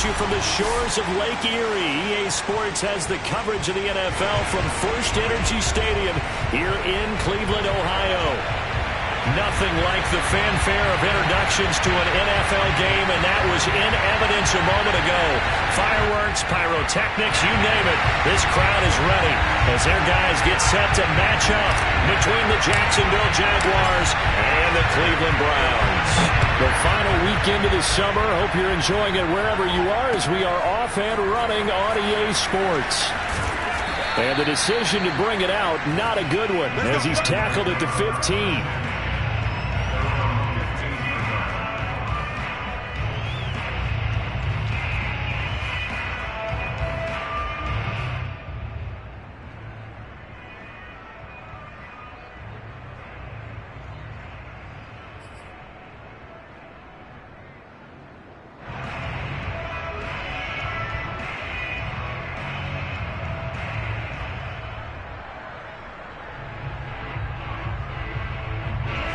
at you from the shores of Lake Erie. EA Sports has the coverage of the NFL from First Energy Stadium here in Cleveland, Ohio. Nothing like the fanfare of introductions to an NFL game, and that was in evidence a moment ago. Fireworks, pyrotechnics, you name it. This crowd is ready as their guys get set to match up between the Jacksonville Jaguars and the Cleveland Browns. The final weekend of the summer. Hope you're enjoying it wherever you are as we are off and running on EA Sports. And the decision to bring it out, not a good one, as he's tackled at the 15.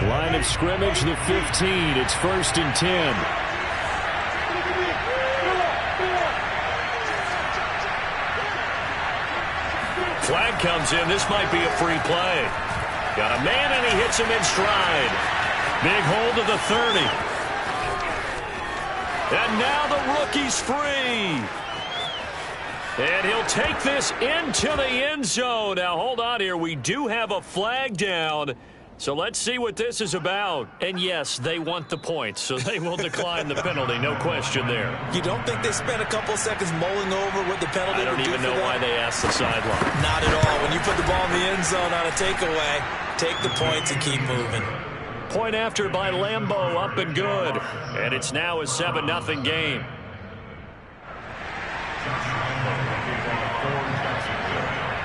Line of scrimmage, the 15. It's 1st and 10. Flag comes in. This might be a free play. Got a man, and he hits him in stride. Big hold of the 30. And now the rookie's free. And he'll take this into the end zone. Now, hold on here. We do have a flag down. So let's see what this is about. And yes, they want the points, so they will decline the penalty. No question there. You don't think they spent a couple seconds mulling over what the penalty would do? I don't even know why they asked the sideline. Not at all. When you put the ball in the end zone on a takeaway, take the points and keep moving. Point after by Lambeau, up and good. And it's now a 7-0 game.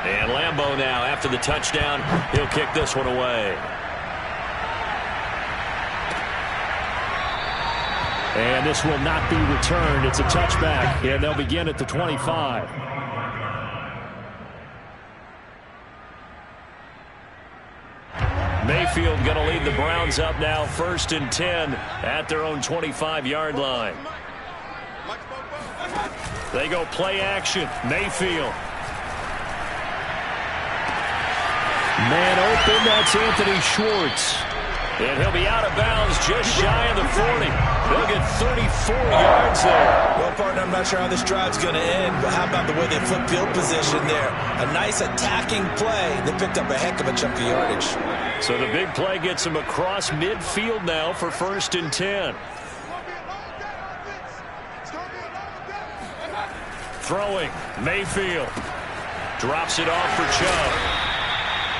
And Lambeau now, after the touchdown, he'll kick this one away. And this will not be returned. It's a touchback, and they'll begin at the 25. Mayfield going to lead the Browns up now, 1st and 10 at their own 25-yard line. They go play action. Mayfield. Man open, that's Anthony Schwartz. And he'll be out of bounds just shy of the 40. They'll get 34 yards there. Well, partner, I'm not sure how this drive's going to end, but how about the way they flip field position there? A nice attacking play. They picked up a heck of a chunk of yardage. So the big play gets him across midfield now for 1st and 10. Throwing, Mayfield. Drops it off for Chubb.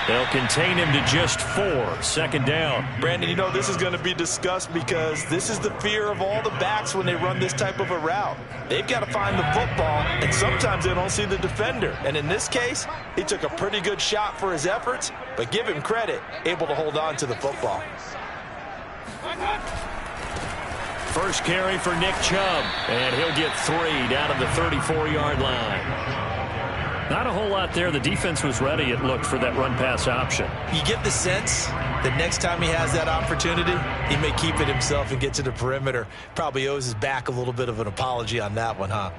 They'll contain him to just 4. 2nd down. Brandon, you know this is going to be discussed because this is the fear of all the backs when they run this type of a route. They've got to find the football, and sometimes they don't see the defender. And in this case, he took a pretty good shot for his efforts, but give him credit, able to hold on to the football. First carry for Nick Chubb, and he'll get 3 down at the 34-yard line. Not a whole lot there. The defense was ready, it looked, for that run-pass option. You get the sense that next time he has that opportunity, he may keep it himself and get to the perimeter. Probably owes his back a little bit of an apology on that one, huh?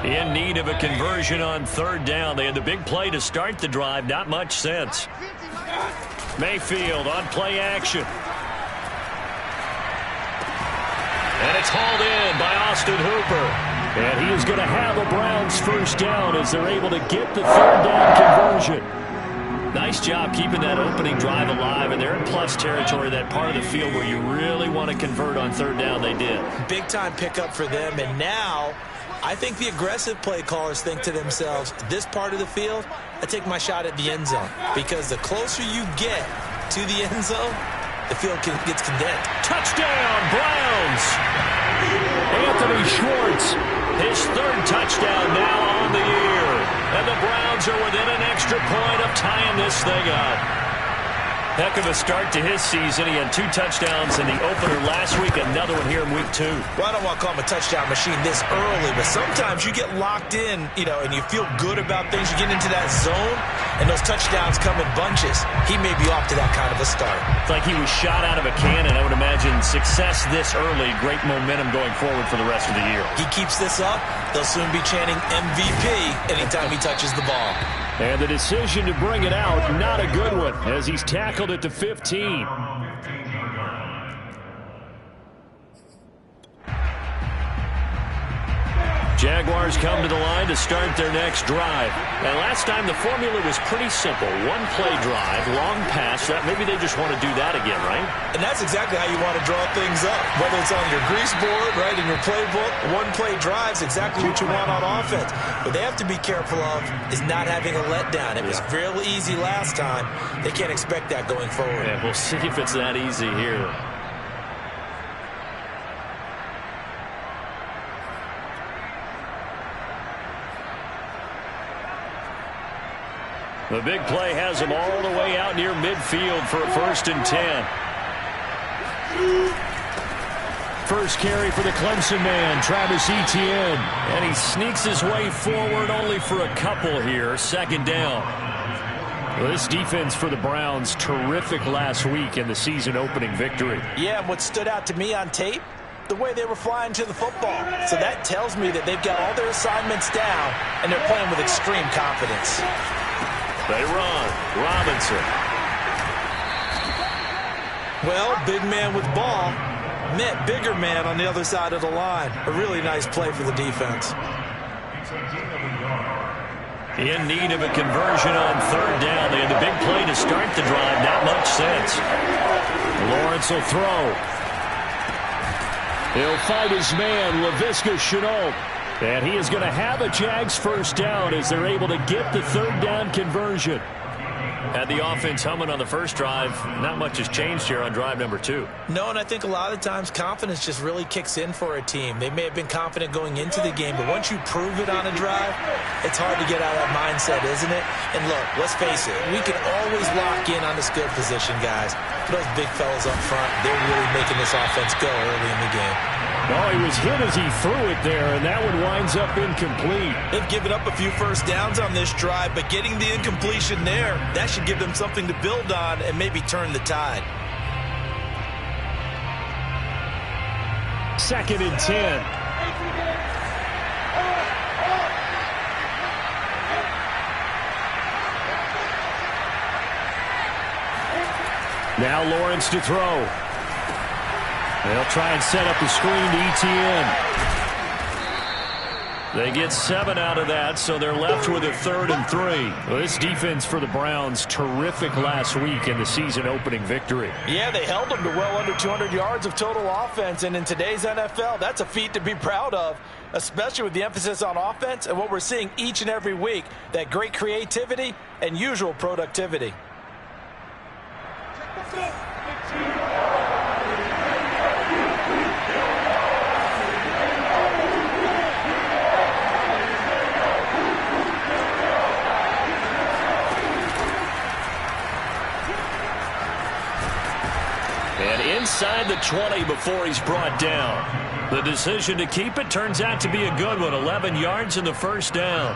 In need of a conversion on 3rd down. They had the big play to start the drive. Not much sense. Mayfield on play action. And it's hauled in by Austin Hooper. And he is going to have a Browns 1st down as they're able to get the 3rd down conversion. Nice job keeping that opening drive alive, and they're in plus territory, that part of the field where you really want to convert on 3rd down. They did. Big-time pickup for them, and now I think the aggressive play callers think to themselves, this part of the field, I take my shot at the end zone, because the closer you get to the end zone, the field gets condensed. Touchdown, Browns! Anthony Schwartz, his 3rd touchdown now on the year. And the Browns are within an extra point of tying this thing up. Heck of a start to his season. He had 2 touchdowns in the opener last week, another one here in week 2. Well, I don't want to call him a touchdown machine this early, but sometimes you get locked in, and you feel good about things. You get into that zone, and those touchdowns come in bunches. He may be off to that kind of a start. It's like he was shot out of a cannon. I would imagine success this early, great momentum going forward for the rest of the year. He keeps this up, they'll soon be chanting MVP anytime he touches the ball. And the decision to bring it out, not a good one, as he's tackled at the 15. Jaguars come to the line to start their next drive. And last time the formula was pretty simple. 1-play drive, long pass. Maybe they just want to do that again, right? And that's exactly how you want to draw things up. Whether it's on your grease board, right, in your playbook, 1-play drive's exactly what you want on offense. What they have to be careful of is not having a letdown. It was real easy last time. They can't expect that going forward. Yeah, we'll see if it's that easy here. The big play has him all the way out near midfield for a 1st and 10. First carry for the Clemson man, Travis Etienne. And he sneaks his way forward only for a couple here. 2nd down. Well, this defense for the Browns, terrific last week in the season-opening victory. Yeah, and what stood out to me on tape, the way they were flying to the football. So that tells me that they've got all their assignments down, and they're playing with extreme confidence. They run. Robinson. Well, big man with ball met bigger man on the other side of the line. A really nice play for the defense. In need of a conversion on 3rd down. They had the big play to start the drive. Not much sense. Lawrence will throw. He'll fight his man, Laviska Shenault. And he is going to have a Jags 1st down as they're able to get the 3rd down conversion. Had the offense humming on the first drive. Not much has changed here on drive number 2. No, and I think a lot of times confidence just really kicks in for a team. They may have been confident going into the game, but once you prove it on a drive, it's hard to get out of that mindset, isn't it? And look, let's face it, we can always lock in on the skill position, guys. Those big fellas up front, they're really making this offense go early in the game. Oh, he was hit as he threw it there, and that one winds up incomplete. They've given up a few 1st downs on this drive, but getting the incompletion there, that should give them something to build on and maybe turn the tide. 2nd and 10. Now Lawrence to throw. They'll try and set up the screen to Etienne. They get 7 out of that, so they're left with a 3rd and 3. Well, this defense for the Browns, terrific last week in the season-opening victory. Yeah, they held them to well under 200 yards of total offense, and in today's NFL, that's a feat to be proud of, especially with the emphasis on offense and what we're seeing each and every week, that great creativity and usual productivity. Inside the 20 before he's brought down. The decision to keep it turns out to be a good one. 11 yards in the 1st down.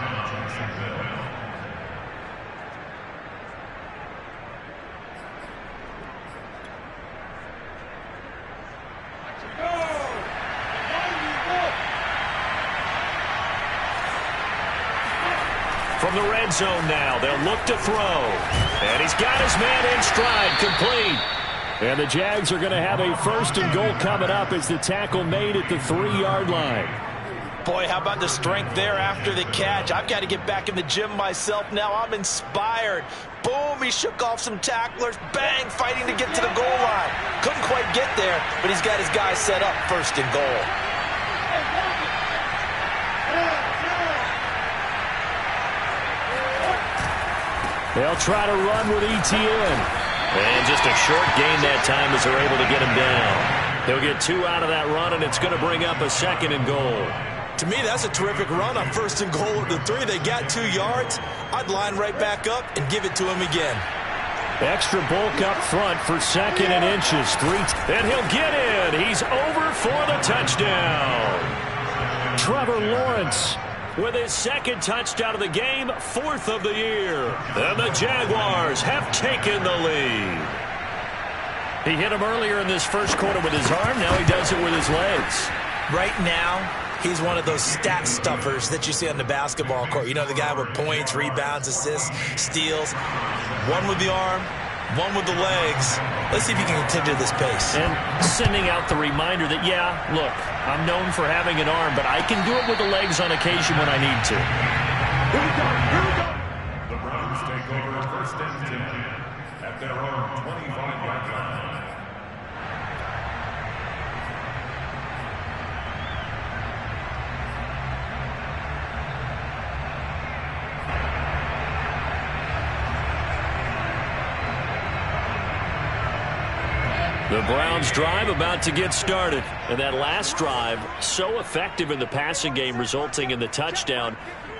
From the red zone now, they'll look to throw. And he's got his man in stride, complete. And the Jags are going to have a 1st and goal coming up as the tackle made at the 3-yard line. Boy, how about the strength there after the catch? I've got to get back in the gym myself now. I'm inspired. Boom, he shook off some tacklers. Bang, fighting to get to the goal line. Couldn't quite get there, but he's got his guys set up 1st and goal. They'll try to run with Etienne. And just a short gain that time as they're able to get him down. They'll get 2 out of that run, and it's going to bring up a 2nd and goal. To me, that's a terrific run on 1st and goal at the 3. They got 2 yards. I'd line right back up and give it to him again. Extra bulk up front for 2nd and inches. And he'll get in. He's over for the touchdown. Trevor Lawrence with his 2nd touchdown of the game, 4th of the year. And the Jaguars have taken the lead. He hit him earlier in this first quarter with his arm. Now he does it with his legs. Right now, he's one of those stat stuffers that you see on the basketball court. You know, the guy with points, rebounds, assists, steals. One with the arm, one with the legs. Let's see if he can continue this pace. And sending out the reminder that, yeah, look, I'm known for having an arm, but I can do it with the legs on occasion when I need to. Here we go. The Browns take over 1st and 10 at their own 25-yard line. The Browns drive about to get started. And that last drive, so effective in the passing game, resulting in the touchdown.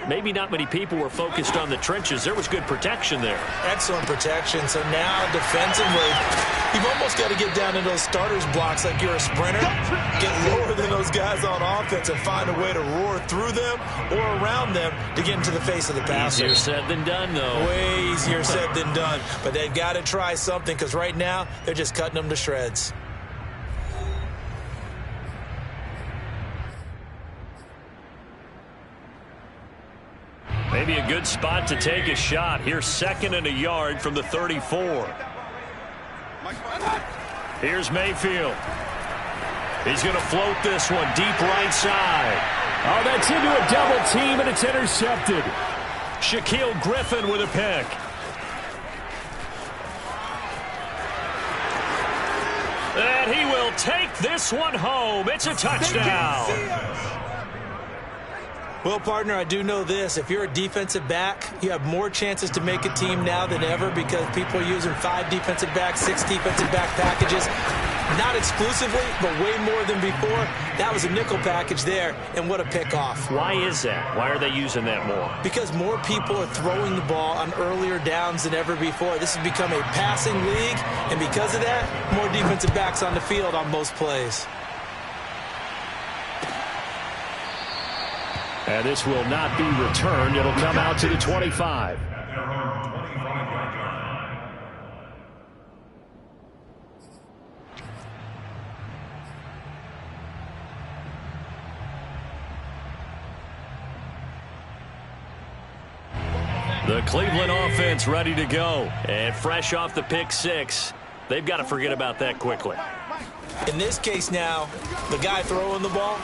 Maybe not many people were focused on the trenches. There was good protection there. Excellent protection. So now defensively, you've almost got to get down in those starters blocks like you're a sprinter. Get lower than those guys on offense and find a way to roar through them or around them to get into the face of the passer. Easier said than done, though. Way easier said than done. But they've got to try something because right now they're just cutting them to shreds. Maybe a good spot to take a shot. Here's 2nd and a yard from the 34. Here's Mayfield. He's going to float this one deep right side. Oh, that's into a double team, and it's intercepted. Shaquille Griffin with a pick. And he will take this one home. It's a touchdown. Well, partner, I do know this. If you're a defensive back, you have more chances to make a team now than ever because people are using 5 defensive backs, 6 defensive back packages. Not exclusively, but way more than before. That was a nickel package there, and what a pickoff. Why is that? Why are they using that more? Because more people are throwing the ball on earlier downs than ever before. This has become a passing league, and because of that, more defensive backs on the field on most plays. And this will not be returned. It'll come out to the 25. The Cleveland offense ready to go. And fresh off the pick 6, they've got to forget about that quickly. In this case now, the guy throwing the ball,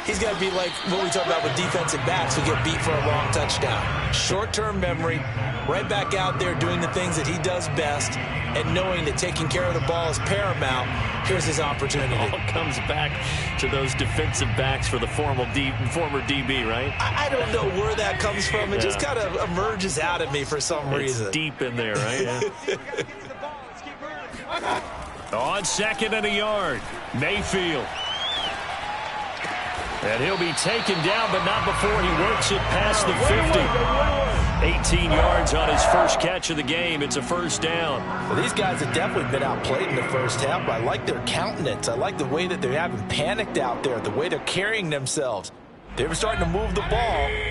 he's got to be like what we talk about with defensive backs who get beat for a long touchdown. Short-term memory, right back out there doing the things that he does best, and knowing that taking care of the ball is paramount. Here's his opportunity. It all comes back to those defensive backs for the former DB, right? I don't know where that comes from. It just kind of emerges out of me for some reason. It's deep in there, right? Yeah. On 2nd and a yard, Mayfield. And he'll be taken down, but not before he works it past the 50. 18 yards on his first catch of the game. It's a first down. Well, these guys have definitely been outplayed in the first half, but I like their countenance. I like the way that they haven't panicked out there, the way they're carrying themselves. They're starting to move the ball,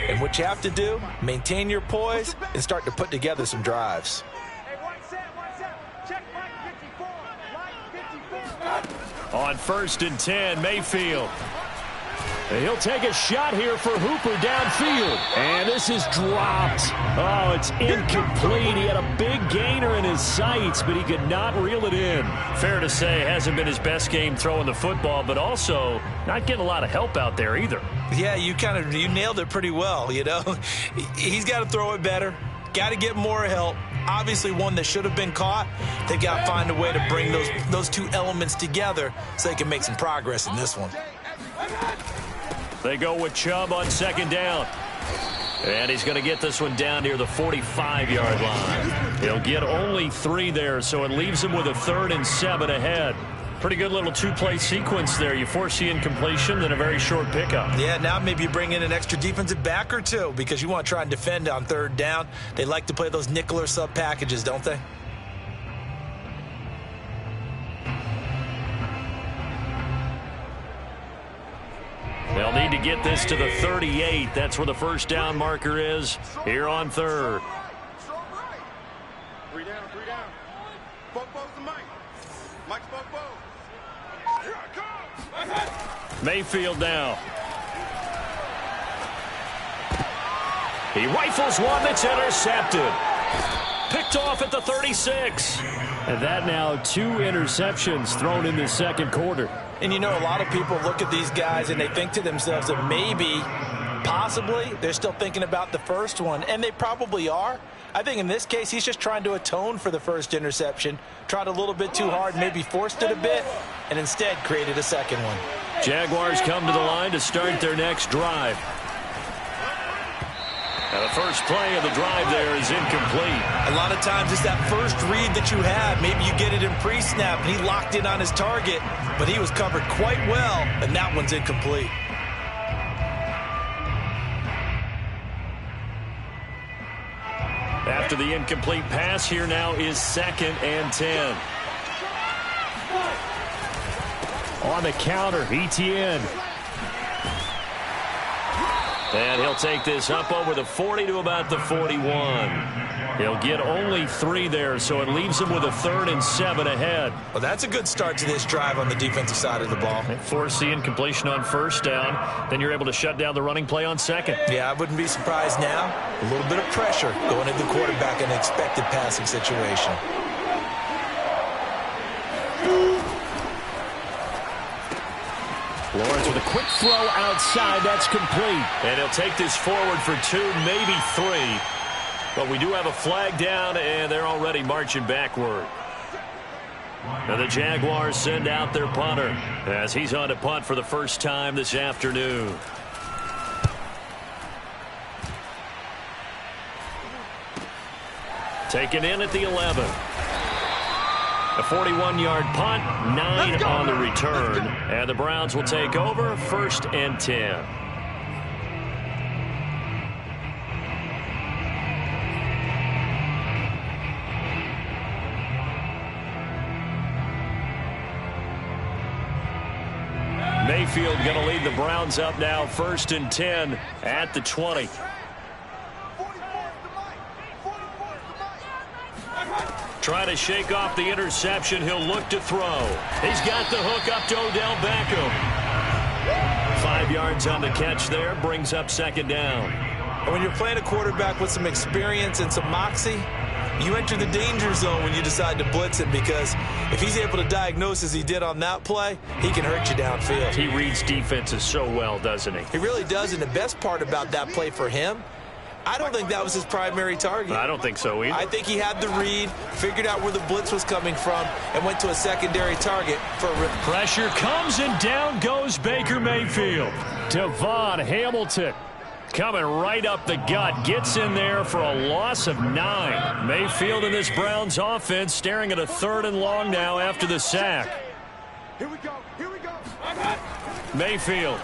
and what you have to do, maintain your poise and start to put together some drives. On 1st and 10, Mayfield. He'll take a shot here for Hooper downfield. And this is dropped. Oh, it's incomplete. He had a big gainer in his sights, but he could not reel it in. Fair to say, hasn't been his best game throwing the football, but also not getting a lot of help out there either. Yeah, you nailed it pretty well, you know. He's got to throw it better. Got to get more help. Obviously one that should have been caught. They got to find a way to bring those two elements together so they can make some progress in this one. They go with Chubb on 2nd down. And he's going to get this one down near the 45-yard line. He'll get only 3 there, so it leaves him with a 3rd and 7 ahead. Pretty good little 2-play sequence there. You force the incompletion, then a very short pickup. Yeah, now maybe you bring in an extra defensive back or 2 because you want to try and defend on 3rd down. They like to play those nickel or sub packages, don't they? get this to the 38. That's where the first down marker is here on third. 3 down, 3 down. Bobo's the mic. Mike's Bobo. Here I come. Mayfield now. He rifles one that's intercepted. Picked off at the 36. And that now 2 interceptions thrown in the second quarter. And you know, a lot of people look at these guys and they think to themselves that maybe, possibly, they're still thinking about the first one. And they probably are. I think in this case, he's just trying to atone for the first interception. Tried a little bit too hard, maybe forced it a bit, and instead created a second one. Jaguars come to the line to start their next drive. Now the first play of the drive there is incomplete. A lot of times it's that first read that you have. Maybe you get it in pre-snap, and he locked in on his target, but he was covered quite well, and that one's incomplete. After the incomplete pass, here now is 2nd and 10. On the counter, Etienne. And he'll take this up over the 40 to about the 41. He'll get only 3 there, so it leaves him with a 3rd and 7 ahead. Well, that's a good start to this drive on the defensive side of the ball. Force the incompletion on first down. Then you're able to shut down the running play on second. Yeah, I wouldn't be surprised now. A little bit of pressure going into the quarterback in an expected passing situation. Lawrence with a quick throw outside. That's complete. And he'll take this forward for 2, maybe 3. But we do have a flag down, and they're already marching backward. And the Jaguars send out their punter as he's on to punt for the first time this afternoon. Taken in at the 11. A 41-yard punt, 9 on the return. And the Browns will take over, 1st and 10. Mayfield going to lead the Browns up now, 1st and 10 at the 20. Trying to shake off the interception. He'll look to throw. He's got the hook up to Odell Beckham. 5 yards on the catch there. Brings up 2nd down. And when you're playing a quarterback with some experience and some moxie, you enter the danger zone when you decide to blitz him, because if he's able to diagnose as he did on that play, he can hurt you downfield. He reads defenses so well, doesn't he? He really does, and the best part about that play for him, I don't think that was his primary target. I don't think so either. I think he had the read, figured out where the blitz was coming from, and went to a secondary target for a rip. Pressure comes, and down goes Baker Mayfield. Devon Hamilton coming right up the gut. Gets in there for a loss of 9. Mayfield in this Browns offense staring at a 3rd and long now after the sack. Here we go. Here we go. Mayfield.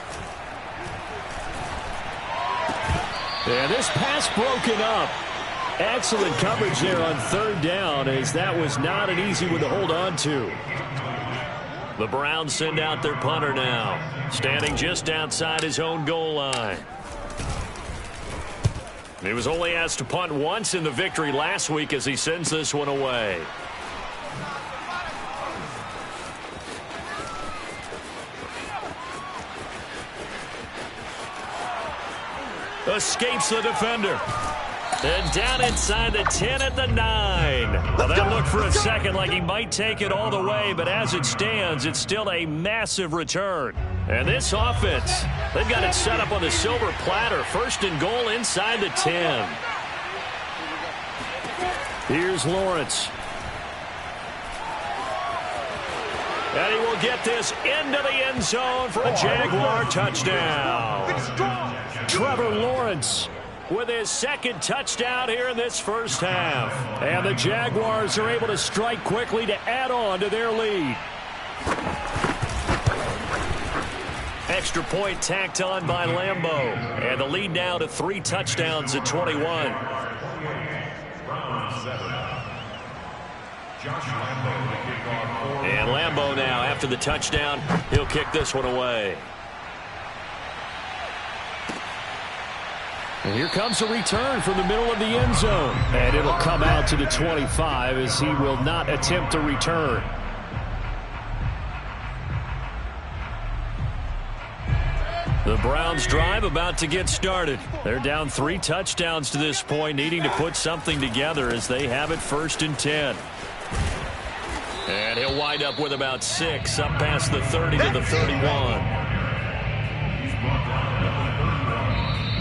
Yeah, this pass broken up. Excellent coverage there on 3rd down, as that was not an easy one to hold on to. The Browns send out their punter now, standing just outside his own goal line. He was only asked to punt once in the victory last week as he sends this one away. Escapes the defender. And down inside the 10 at the 9. Well, that looked for a second like he might take it all the way, but as it stands, it's still a massive return. And this offense, they've got it set up on the silver platter. 1st and goal inside the 10. Here's Lawrence. And he will get this into the end zone for a Jaguar touchdown. Trevor Lawrence with his 2nd touchdown here in this first half. And the Jaguars are able to strike quickly to add on to their lead. Extra point tacked on by Lambo. And the lead now to 3 touchdowns at 21. And Lambo now, after the touchdown, he'll kick this one away. And here comes a return from the middle of the end zone. And it'll come out to the 25 as he will not attempt to return. The Browns drive about to get started. They're down 3 touchdowns to this point, needing to put something together as they have it 1st and 10. And he'll wind up with about 6 up past the 30 to the 31.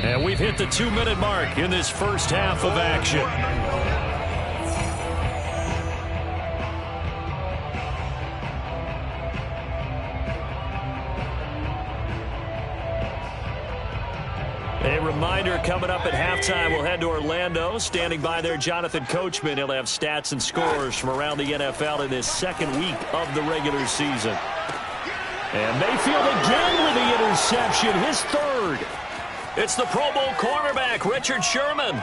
And we've hit the 2-minute mark in this first half of action. A reminder, coming up at halftime, we'll head to Orlando. Standing by there, Jonathan Coachman. He'll have stats and scores from around the NFL in this second week of the regular season. And Mayfield again with the interception, his 3rd. It's the Pro Bowl cornerback, Richard Sherman.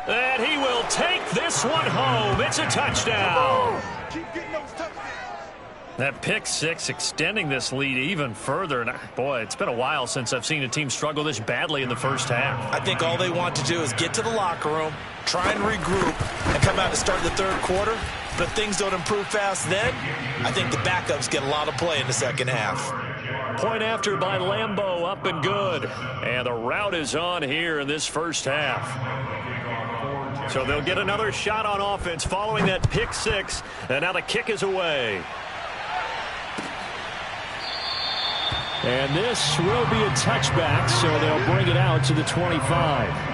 And he will take this one home. It's a touchdown. Keep getting those touchdowns. That pick 6 extending this lead even further. And boy, it's been a while since I've seen a team struggle this badly in the first half. I think all they want to do is get to the locker room, try and regroup, and come out to start the 3rd quarter. But if things don't improve fast then, I think the backups get a lot of play in the second half. Point after by Lambeau, up and good. And the route is on here in this first half. So they'll get another shot on offense following that pick 6. And now the kick is away. And this will be a touchback, so they'll bring it out to the 25.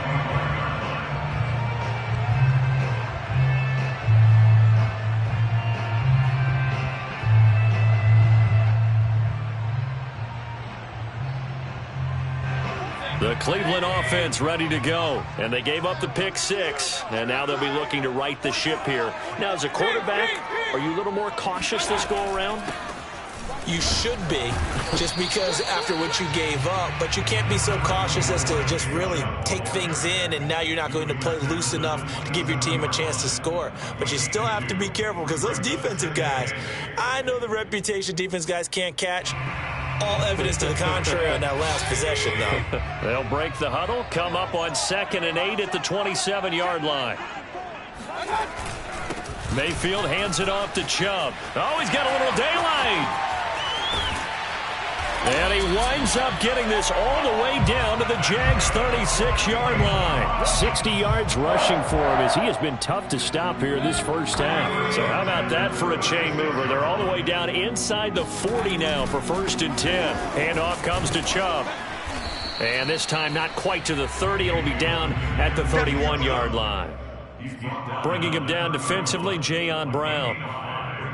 The Cleveland offense ready to go. And they gave up the pick 6. And now they'll be looking to right the ship here. Now, as a quarterback, are you a little more cautious this go-around? You should be, just because after what you gave up. But you can't be so cautious as to just really take things in, and now you're not going to play loose enough to give your team a chance to score. But you still have to be careful because those defensive guys, I know the reputation defense guys can't catch. All evidence to the contrary on that last possession, though. They'll break the huddle, come up on 2nd and 8 at the 27-yard line. Mayfield hands it off to Chubb. Oh, he's got a little daylight. And he winds up getting this all the way down to the Jags' 36-yard line. 60 yards rushing for him as he has been tough to stop here this first half. So how about that for a chain mover? They're all the way down inside the 40 now for 1st and 10. Handoff comes to Chubb. And this time not quite to the 30. It'll be down at the 31-yard line. Bringing him down defensively, Jayon Brown.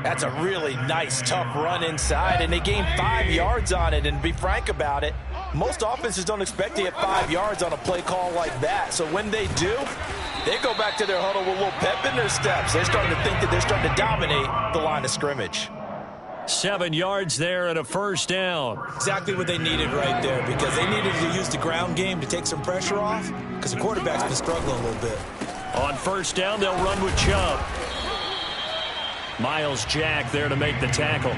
That's a really nice, tough run inside, and they gained 5 yards on it. And to be frank about it, most offenses don't expect to get 5 yards on a play call like that. So when they do, they go back to their huddle with a little pep in their steps. They're starting to think that they're starting to dominate the line of scrimmage. 7 yards there and a first down. Exactly what they needed right there, because they needed to use the ground game to take some pressure off, because the quarterback's been struggling a little bit. On first down, they'll run with Chubb. Miles Jack there to make the tackle.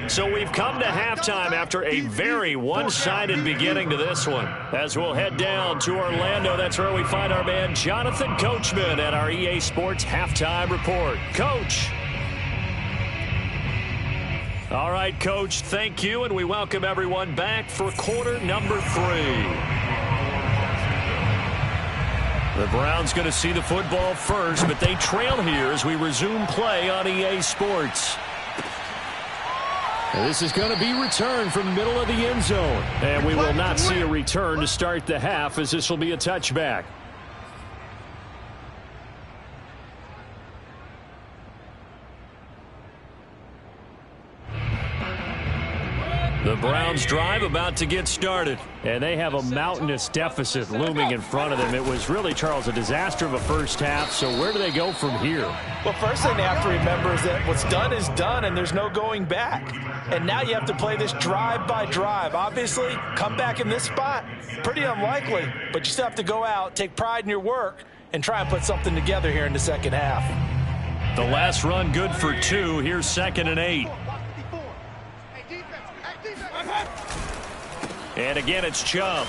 So we've come to halftime after a very one-sided beginning to this one. As we'll head down to Orlando, that's where we find our man Jonathan Coachman at our EA Sports Halftime Report. Coach. All right, Coach, thank you, and we welcome everyone back for quarter number 3. The Browns going to see the football first, but they trail here as we resume play on EA Sports. And this is going to be returned from the middle of the end zone. And we will not see a return to start the half, as this will be a touchback. The Browns drive about to get started, and they have a mountainous deficit looming in front of them. It was really, Charles, a disaster of a first half, so where do they go from here? Well, first thing they have to remember is that what's done is done, and there's no going back. And now you have to play this drive by drive. Obviously, come back in this spot, pretty unlikely, but you still have to go out, take pride in your work, and try and put something together here in the second half. The last run good for 2. Here's 2nd and 8. And again, it's Chubb.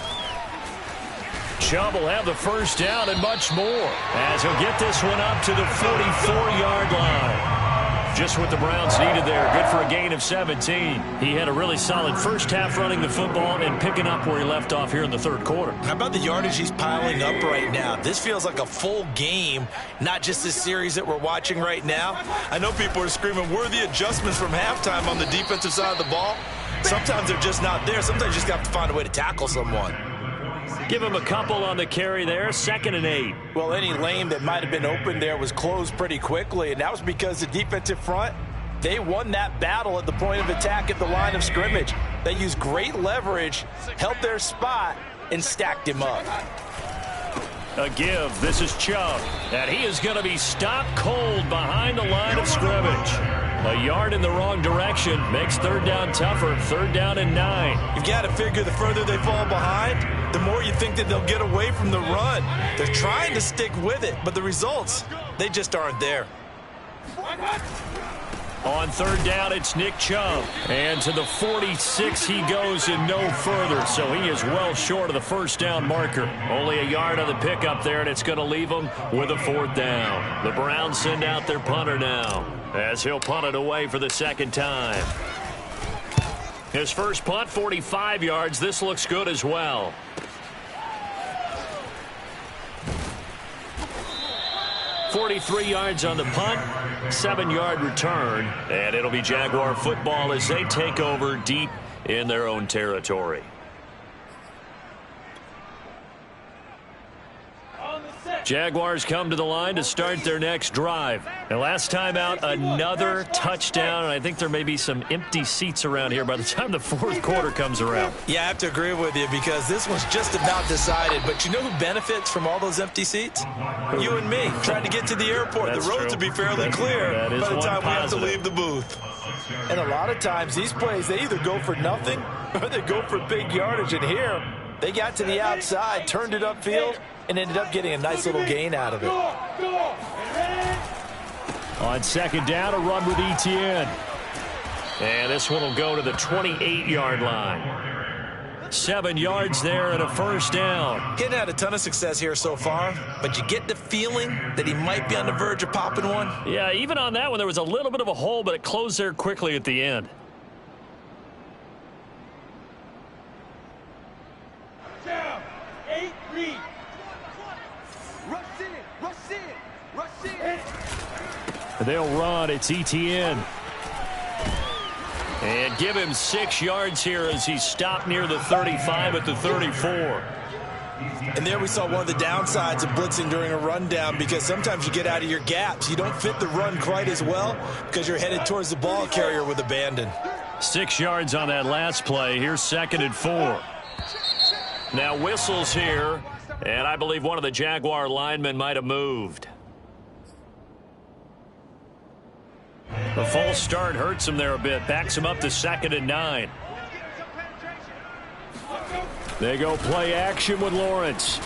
Chubb will have the first down and much more as he'll get this one up to the 44-yard line. Just what the Browns needed there. Good for a gain of 17. He had a really solid first half running the football and picking up where he left off here in the third quarter. How about the yardage he's piling up right now? This feels like a full game, not just this series that we're watching right now. I know people are screaming, where are the adjustments from halftime on the defensive side of the ball? Sometimes they're just not there. Sometimes you just have to find a way to tackle someone. Give him a couple on the carry there, 2nd and 8. Well, any lane that might have been open there was closed pretty quickly, and that was because the defensive front, they won that battle at the point of attack at the line of scrimmage. They used great leverage, held their spot, and stacked him up. A give. This is Chubb. And he is going to be stopped cold behind the line of scrimmage. A yard in the wrong direction makes third down tougher. 3rd down and 9. You've got to figure the further they fall behind, the more you think that they'll get away from the run. They're trying to stick with it, but the results, they just aren't there. On 3rd down, it's Nick Chubb. And to the 46 he goes and no further. So he is well short of the first down marker. Only a yard on the pickup there, and it's going to leave him with a 4th down. The Browns send out their punter now as he'll punt it away for the 2nd time. His first punt, 45 yards. This looks good as well. .43 yards on the punt, 7-yard return, and it'll be Jaguar football as they take over deep in their own territory. Jaguars come to the line to start their next drive. And last time out, another touchdown, and I think there may be some empty seats around here by the time the 4th quarter comes around. Yeah, I have to agree with you because this one's just about decided. But you know who benefits from all those empty seats? You and me, trying to get to the airport. That's the roads true. will be fairly clear by the time we have to positive. leave the booth. And a lot of times, these plays, they either go for nothing or they go for big yardage. And here, they got to the outside, turned it upfield, and ended up getting a nice little gain out of it. On 2nd down, a run with Etienne. And this one will go to the 28-yard line. 7 yards there and a first down. He hadn't had a ton of success here so far, but you get the feeling that he might be on the verge of popping one. Yeah, even on that one, there was a little bit of a hole, but it closed there quickly at the end. Down. 8 lead. Rush in. Rush in. Rush in. They'll run. It's Etienne. And give him 6 yards here as he stopped near the 35 at the 34. And there we saw one of the downsides of blitzing during a rundown because sometimes you get out of your gaps. You don't fit the run quite as well because you're headed towards the ball carrier with abandon. 6 yards on that last play. Here's 2nd and 4. Now whistles here, and I believe one of the Jaguar linemen might have moved. The false start hurts him there a bit. Backs him up to 2nd and 9. They go play action with Lawrence.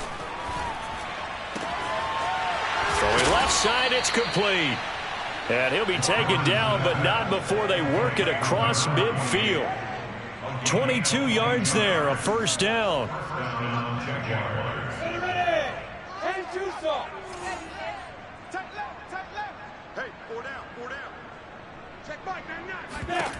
Throwing left side, it's complete. And he'll be taken down, but not before they work it across midfield. 22 yards there, a first down. Hey, 4 down, 4 down. Check back, man, like that.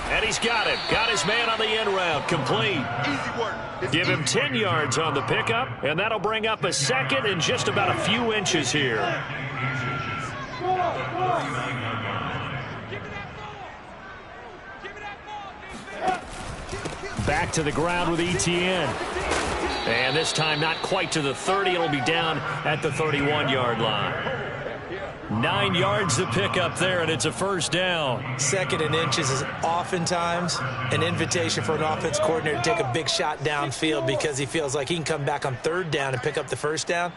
And he's got it. Got his man on the end route. Complete. Easy work. Give him 10 yards on the pickup, and that'll bring up a 2nd and just about a few inches here. Back to the ground with Etienne. And this time not quite to the 30. It'll be down at the 31-yard line. 9 yards to pick up there, and it's a first down. 2nd and inches is oftentimes an invitation for an offense coordinator to take a big shot downfield because he feels like he can come back on 3rd down and pick up the first down.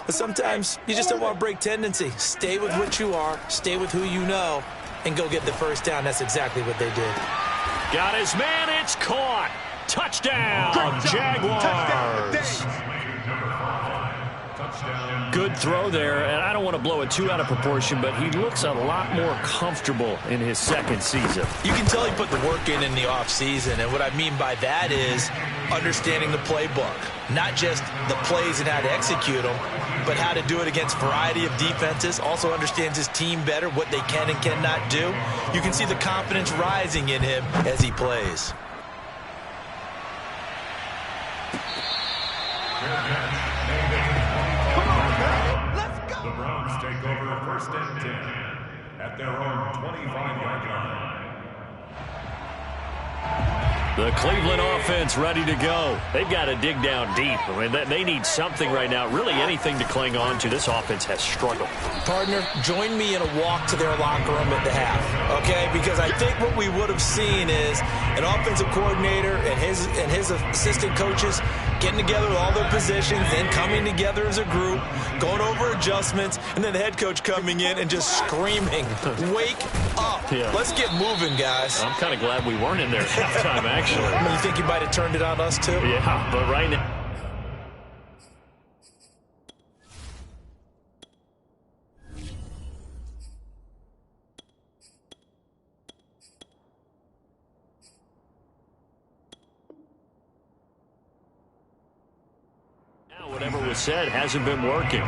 But sometimes you just don't want to break tendency. Stay with what you are, stay with who you know, and go get the first down. That's exactly what they did. Got his man. It's caught. Touchdown, Jaguars. Good throw there, and I don't want to blow it too out of proportion, but he looks a lot more comfortable in his second season. You can tell he put the work in the offseason, and what I mean by that is understanding the playbook. Not just the plays and how to execute them, but how to do it against a variety of defenses. Also understands his team better, what they can and cannot do. You can see the confidence rising in him as he plays. The Browns take over first and 10 at their own 25-yard line. The Cleveland offense ready to go. They've got to dig down deep. I mean, they need something right now, really anything to cling on to. This offense has struggled. Partner, join me in a walk to their locker room at the half, okay? Because I think what we would have seen is an offensive coordinator and his assistant coaches getting together with all their positions, then coming together as a group, going over adjustments, and then the head coach coming in and just screaming, wake up. Yeah. Let's get moving, guys. I'm kind of glad we weren't in there at halftime, actually. You think you might have turned it on us, too? Yeah, but right now. Whatever was said hasn't been working.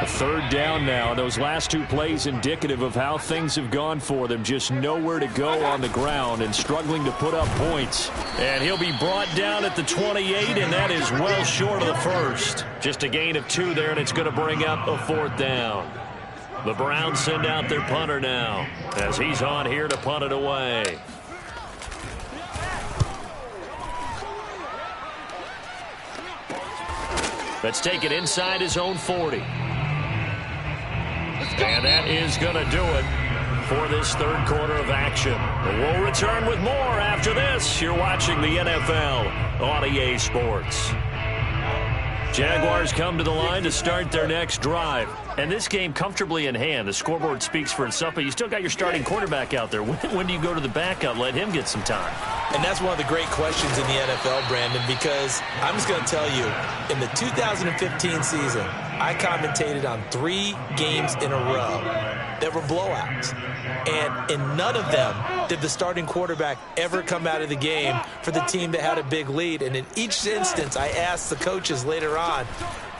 A third down now. Those last two plays indicative of how things have gone for them. Just nowhere to go on the ground and struggling to put up points. And he'll be brought down at the 28, and that is well short of the first. Just a gain of 2 there, and it's going to bring up a 4th down. The Browns send out their punter now as he's on here to punt it away. Let's take it inside his own 40. And that is going to do it for this third quarter of action. We'll return with more after this. You're watching the NFL on EA Sports. Jaguars come to the line to start their next drive. And this game comfortably in hand. The scoreboard speaks for itself, but you still got your starting quarterback out there. When do you go to the backup? Let him get some time. And that's one of the great questions in the NFL, Brandon, because I'm just going to tell you, in the 2015 season, I commentated on 3 games in a row that were blowouts. And in none of them did the starting quarterback ever come out of the game for the team that had a big lead. And in each instance, I asked the coaches later on,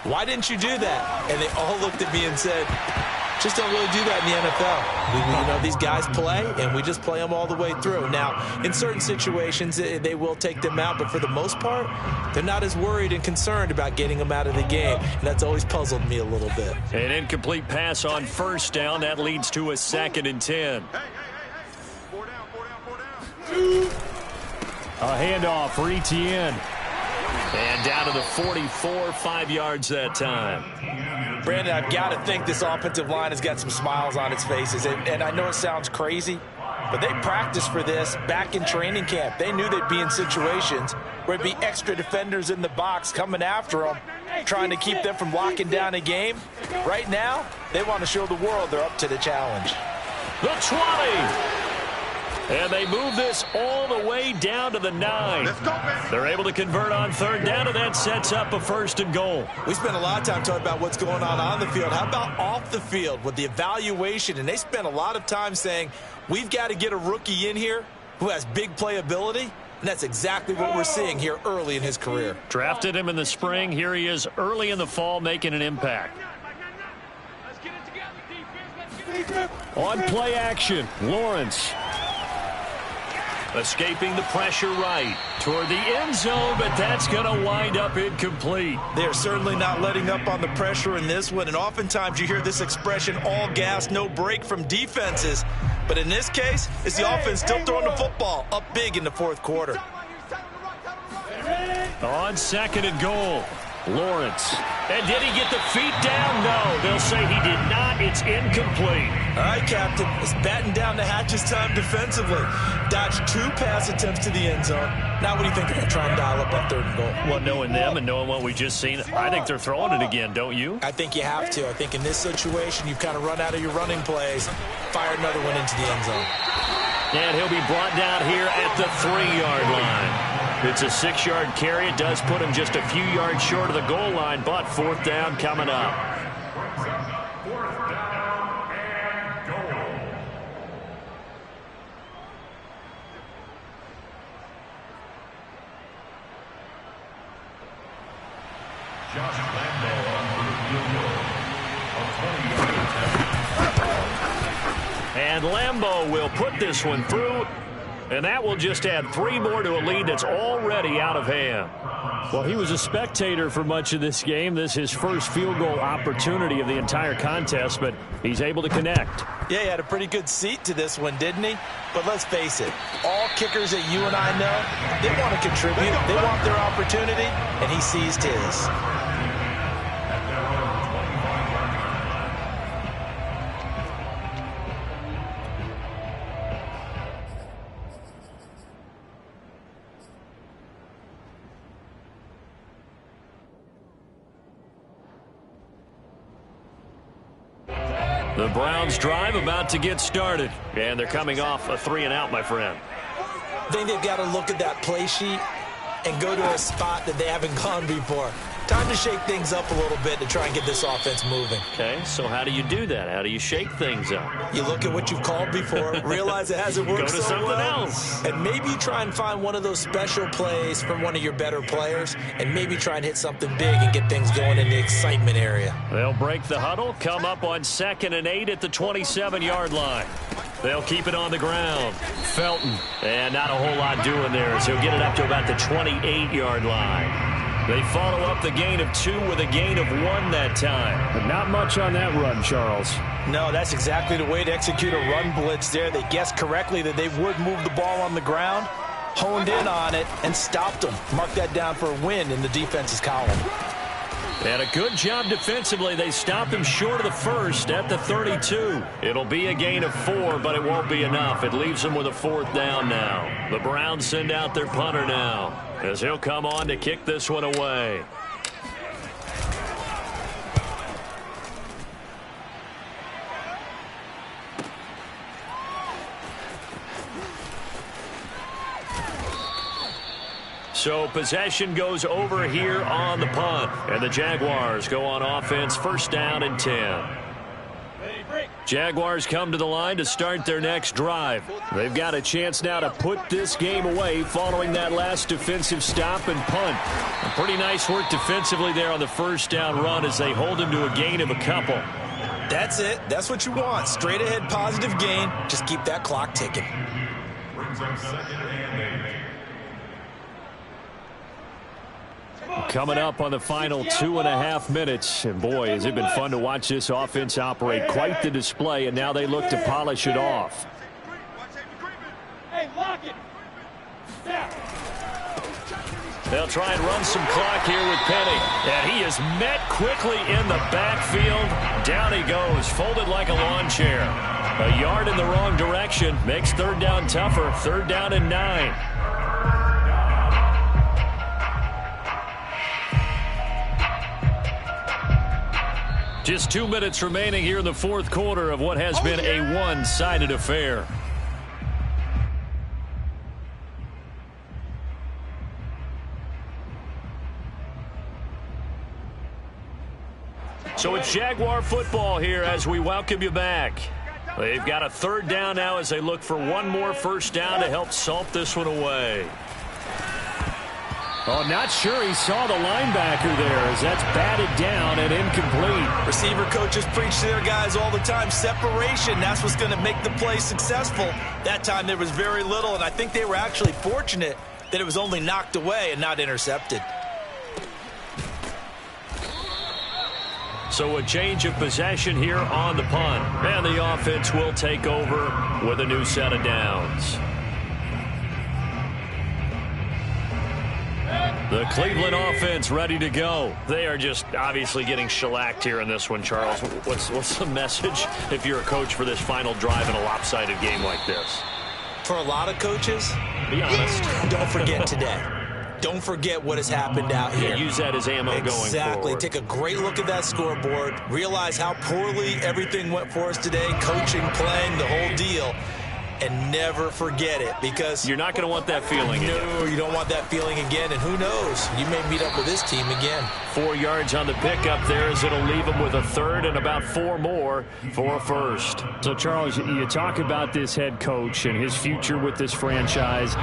why didn't you do that? And they all looked at me and said, just don't really do that in the NFL. You know, these guys play, and we just play them all the way through. Now, in certain situations, they will take them out, but for the most part, they're not as worried and concerned about getting them out of the game, and that's always puzzled me a little bit. An incomplete pass on first down. That leads to a 2nd and 10. Four down. A handoff for Etienne. And down to the 44, 5 yards that time. Brandon, I've got to think this offensive line has got some smiles on its faces. And I know it sounds crazy, but they practiced for this back in training camp. They knew they'd be in situations where it'd be extra defenders in the box coming after them, trying to keep them from locking down a game. Right now, they want to show the world they're up to the challenge. The 20. And they move this all the way down to the 9. Let's go, baby. They're able to convert on third down, and that sets up a 1st and goal. We spent a lot of time talking about what's going on the field. How about off the field with the evaluation? And they spent a lot of time saying, we've got to get a rookie in here who has big playability. And that's exactly what we're seeing here early in his career. Drafted him in the spring. Here he is early in the fall making an impact. On play action, Lawrence. Escaping the pressure right toward the end zone, but that's going to wind up incomplete. They're certainly not letting up on the pressure in this one, and oftentimes you hear this expression, all gas, no break from defenses. But in this case, it's the offense still throwing the football up big in the 4th quarter. On 2nd and goal. Lawrence. And did he get the feet down? No, they'll say he did not. It's incomplete. All right, Captain. It's batten down the hatches time defensively. Dodged 2 pass attempts to the end zone. Now what do you think they're going to try and dial up on 3rd and goal? Well, knowing them and knowing what we just seen, I think they're throwing it again, don't you? I think you have to. I think in this situation, you've kind of run out of your running plays. Fire another one into the end zone. And he'll be brought down here at the 3-yard line. It's a 6-yard carry. It does put him just a few yards short of the goal line, but 4th down coming up. 4th down and goal. Josh Lambo on the field goal. A 20-yard attempt. And Lambo will put this one through, and that will just add 3 more to a lead that's already out of hand. Well, he was a spectator for much of this game. This is his first field goal opportunity of the entire contest, but he's able to connect. Yeah, he had a pretty good seat to this one, didn't he? But let's face it, all kickers that you and I know, they want to contribute. They want their opportunity, and he seized his. The Browns drive about to get started, and they're coming off a 3-and-out, my friend. I think they've got to look at that play sheet and go to a spot that they haven't gone before. Time to shake things up a little bit to try and get this offense moving. Okay, so how do you do that? How do you shake things up? You look at what you've called before, realize it hasn't worked Go to so something well, else. and maybe try and find one of those special plays from one of your better players, and maybe try and hit something big and get things going in the excitement area. They'll break the huddle, come up on 2nd and 8 at the 27-yard line. They'll keep it on the ground. Felton, and not a whole lot doing there, as he'll get it up to about the 28-yard line. They follow up the gain of 2 with a gain of 1 that time. But not much on that run, Charles. No, that's exactly the way to execute a run blitz there. They guessed correctly that they would move the ball on the ground, honed in on it, and stopped them. Mark that down for a win in the defense's column. And a good job defensively. They stopped him short of the first at the 32. It'll be a gain of 4, but it won't be enough. It leaves them with a 4th down now. The Browns send out their punter now, as he'll come on to kick this one away. So possession goes over here on the punt, and the Jaguars go on offense, 1st down and 10. Jaguars come to the line to start their next drive. They've got a chance now to put this game away following that last defensive stop and punt. Pretty nice work defensively there on the 1st down run as they hold him to a gain of a couple. That's it. That's what you want. Straight ahead positive gain. Just keep that clock ticking. Brings up 2nd and 8. Coming up on the final 2.5 minutes. And boy, has it been fun to watch this offense operate. Quite the display, and now they look to polish it off. Hey, lock it. They'll try and run some clock here with Penny. And he is met quickly in the backfield. Down he goes, folded like a lawn chair. A yard in the wrong direction. Makes 3rd down tougher. 3rd down and 9. Just 2 minutes remaining here in the 4th quarter of what has been a one-sided affair. So it's Jaguar football here as we welcome you back. They've got a 3rd down now as they look for one more 1st down to help salt this one away. Oh, not sure he saw the linebacker there as that's batted down and incomplete. Receiver coaches preach to their guys all the time. Separation, that's what's going to make the play successful. That time there was very little, and I think they were actually fortunate that it was only knocked away and not intercepted. So a change of possession here on the punt. And the offense will take over with a new set of downs. The Cleveland offense ready to go. They are just obviously getting shellacked here in this one, Charles. What's the message if you're a coach for this final drive in a lopsided game like this? For a lot of coaches, be honest, don't forget today. Don't forget what has happened out here. Yeah, use that as ammo going forward. Exactly. Take a great look at that scoreboard. Realize how poorly everything went for us today. Coaching, playing, the whole deal. And never forget it, because you're not going to want that feeling again. No, you don't want that feeling again. And who knows? You may meet up with this team again. 4 yards on the pickup there, as it'll leave them with a third and about 4 more for a first. So, Charles, you talk about this head coach and his future with this franchise.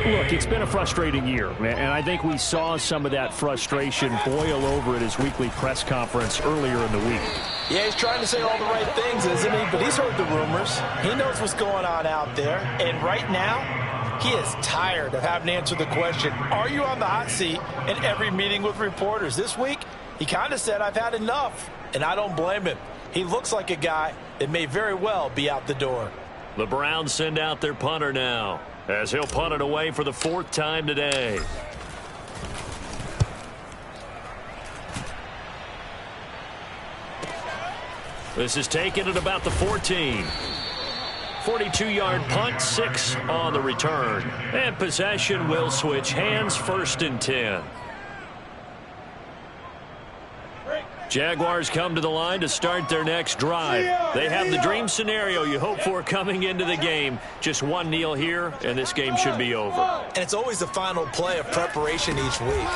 Look, it's been a frustrating year, and I think we saw some of that frustration boil over at his weekly press conference earlier in the week. Yeah, he's trying to say all the right things, isn't he? But he's heard the rumors. He knows what's going on out there. And right now, he is tired of having to answer the question, are you on the hot seat, in every meeting with reporters. This week, he kind of said, I've had enough. And I don't blame him. He looks like a guy that may very well be out the door. The Browns send out their punter now, as he'll punt it away for the 4th time today. This is taken at about the 14. 42-yard punt, 6 on the return. And possession will switch hands, 1st and 10. Jaguars come to the line to start their next drive. They have the dream scenario you hope for coming into the game. Just one kneel here, and this game should be over. And it's always the final play of preparation each week.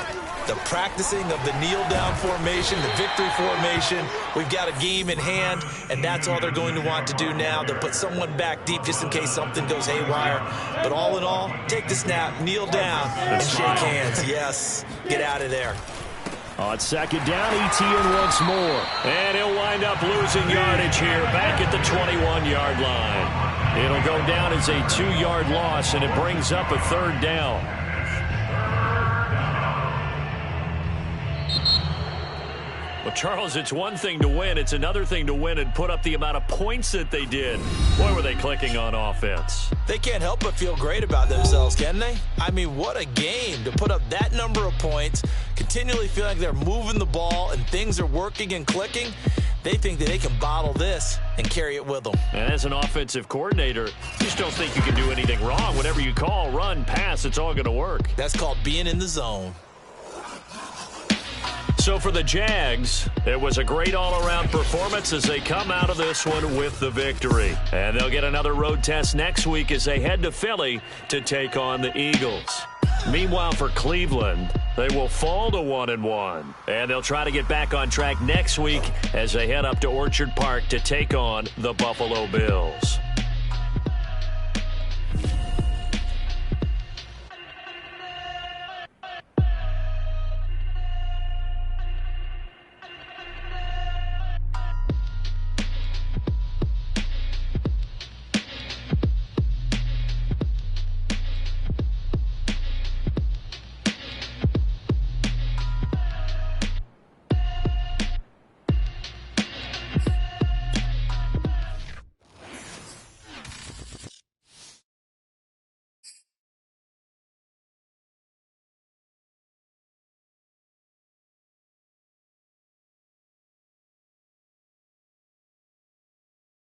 The practicing of the kneel-down formation, the victory formation. We've got a game in hand, and that's all they're going to want to do now. They'll put someone back deep just in case something goes haywire. But all in all, take the snap, kneel down, and shake hands. Yes, get out of there. On 2nd down, Etienne once more. And he'll wind up losing yardage here back at the 21-yard line. It'll go down as a 2-yard loss, and it brings up a 3rd down. Well, Charles, it's one thing to win. It's another thing to win and put up the amount of points that they did. Boy, were they clicking on offense. They can't help but feel great about themselves, can they? I mean, what a game to put up that number of points, continually feeling like they're moving the ball and things are working and clicking. They think that they can bottle this and carry it with them. And as an offensive coordinator, you just don't think you can do anything wrong. Whatever you call, run, pass, it's all going to work. That's called being in the zone. So for the Jags, it was a great all-around performance as they come out of this one with the victory. And they'll get another road test next week as they head to Philly to take on the Eagles. Meanwhile, for Cleveland, they will fall to 1-1. And they'll try to get back on track next week as they head up to Orchard Park to take on the Buffalo Bills.